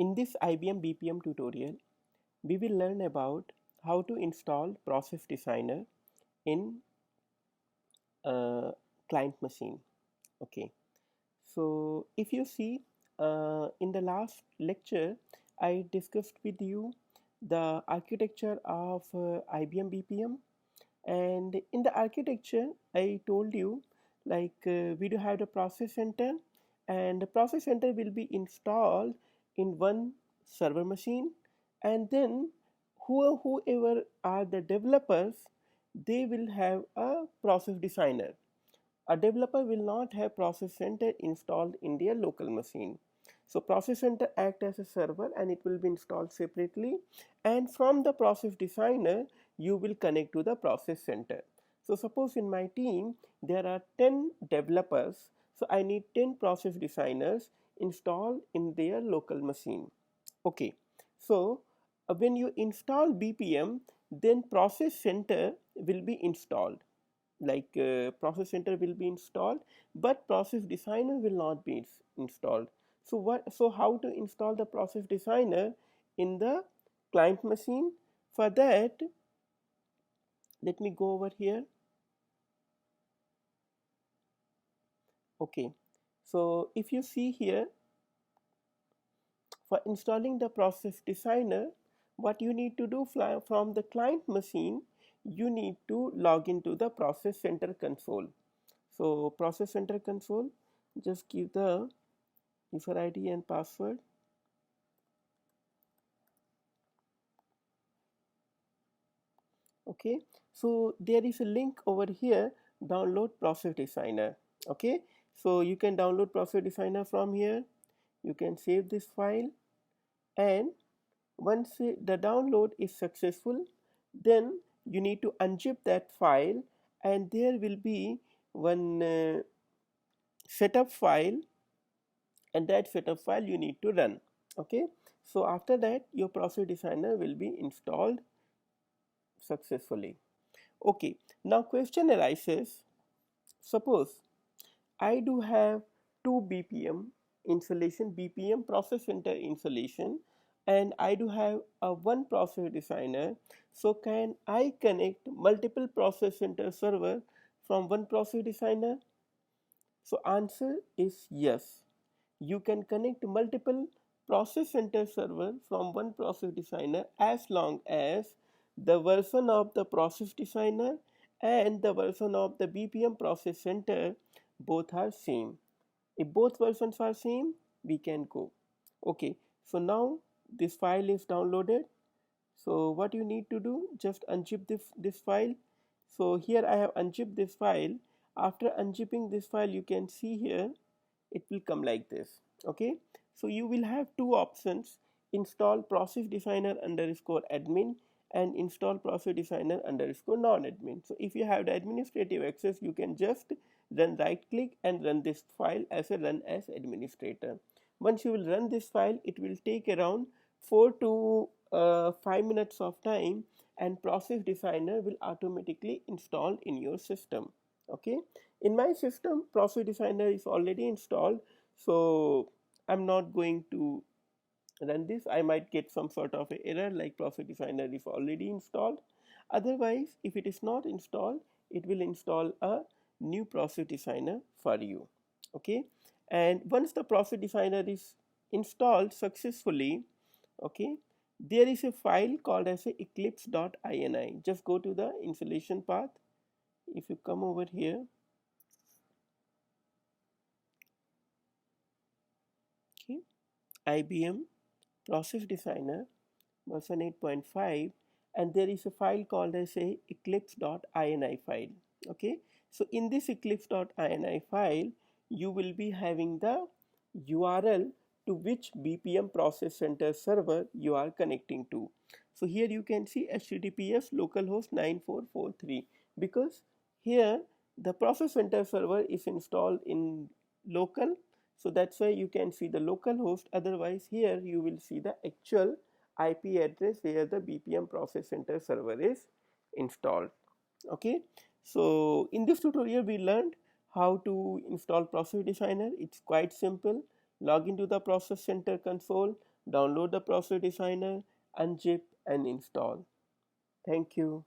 In this IBM BPM tutorial, we will learn about how to install Process Designer in a client machine. Okay, so if you see in the last lecture, I discussed with you the architecture of IBM BPM, and in the architecture I told you we do have the process center, and the process center will be installed in one server machine, and then whoever are the developers, they will have a process designer. A developer will not have process center installed in their local machine. So process center act as a server and it will be installed separately, and from the process designer you will connect to the process center. So suppose in my team there are 10 developers, so I need 10 process designers installed in their local machine. Okay, so when you install BPM, then process center will be installed, process center will be installed, but process designer will not be installed. So how to install the process designer in the client machine? For that, let me go over here. Okay, so if you see here, for installing the process designer, what you need to do from the client machine, you need to log into the process center console. So process center console, just give the user ID and password. Okay, so there is a link over here, download process designer. Okay, so you can download process designer from here. You can save this file, and once the download is successful, then you need to unzip that file, and there will be one setup file, and that setup file you need to run. Okay, so after that your process designer will be installed successfully. Okay, now question arises, suppose I do have two BPM installation, BPM process center installation, and I do have a one process designer. So can I connect multiple process center server from one process designer? So answer is yes. You can connect multiple process center server from one process designer as long as the version of the process designer and the version of the BPM process center both are same. If both versions are same, we can go. Okay, so now this file is downloaded. So what you need to do, just unzip this file. So here I have unzipped this file. After unzipping this file, you can see here it will come like this. Okay, so you will have two options: install process designer underscore admin and install process designer underscore non-admin. So if you have the administrative access, you can just run right click and run this file as a run as administrator. Once you will run this file, it will take around 4 to 5 minutes of time, and process designer will automatically install in your system. Okay, in my system process designer is already installed, so I'm not going to run this. I might get some sort of a error like process designer is already installed. Otherwise, if it is not installed, it will install a new process designer for you. Okay, and once the process designer is installed successfully, okay, there is a file called as a eclipse.ini. Just go to the installation path. If you come over here, okay, IBM process designer version 8.5, and there is a file called as a eclipse.ini file. Okay, so in this eclipse.ini file you will be having the URL to which BPM process center server you are connecting to. So here you can see https localhost 9443, because here the process center server is installed in local, so that's why you can see the local host. Otherwise here you will see the actual IP address where the BPM process center server is installed. Okay, so in this tutorial we learned how to install process designer. It's quite simple. Log into the process center console, download the Profit Definer, unzip and install. Thank you.